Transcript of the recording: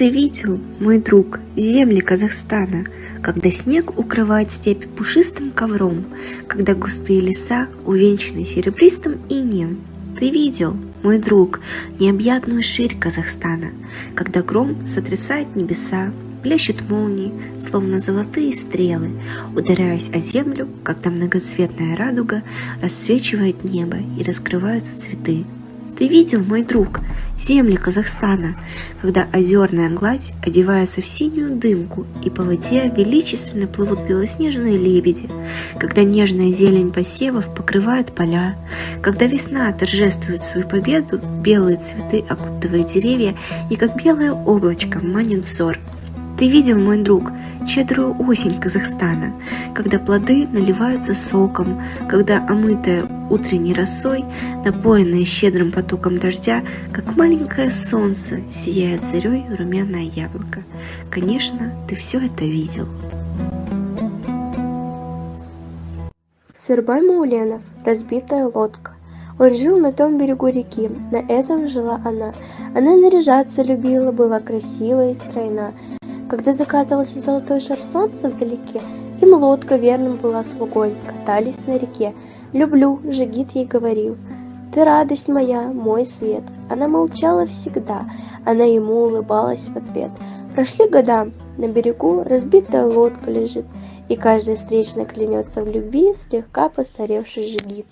ты видел, мой друг, земли Казахстана, когда снег укрывает степь пушистым ковром, когда густые леса увенчаны серебристым инеем? Ты видел, мой друг, необъятную ширь Казахстана, когда гром сотрясает небеса, плещут молнии, словно золотые стрелы, ударяясь о землю, когда многоцветная радуга рассвечивает небо и раскрываются цветы? Ты видел, мой друг, земли Казахстана, когда озерная гладь одевается в синюю дымку, и по воде величественно плывут белоснежные лебеди, когда нежная зелень посевов покрывает поля, когда весна торжествует свою победу, белые цветы окутывая деревья и как белое облачко манит взор? Ты видел, мой друг, щедрую осень Казахстана, когда плоды наливаются соком, когда омытая утренней росой, напоенная щедрым потоком дождя, как маленькое солнце, сияет зарей румяное яблоко. Конечно, ты все это видел. Сырбай Мауленов. Разбитая лодка. Он жил на том берегу реки, на этом жила она. Она наряжаться любила, была красива и стройна. Когда закатывался золотой шар солнца вдалеке, им лодка верным была слугой, катались на реке. «Люблю», — Жигит ей говорил, — «ты радость моя, мой свет». Она молчала всегда, она ему улыбалась в ответ. Прошли года, на берегу разбитая лодка лежит, и каждый встречный клянется в любви слегка постаревший Жигит.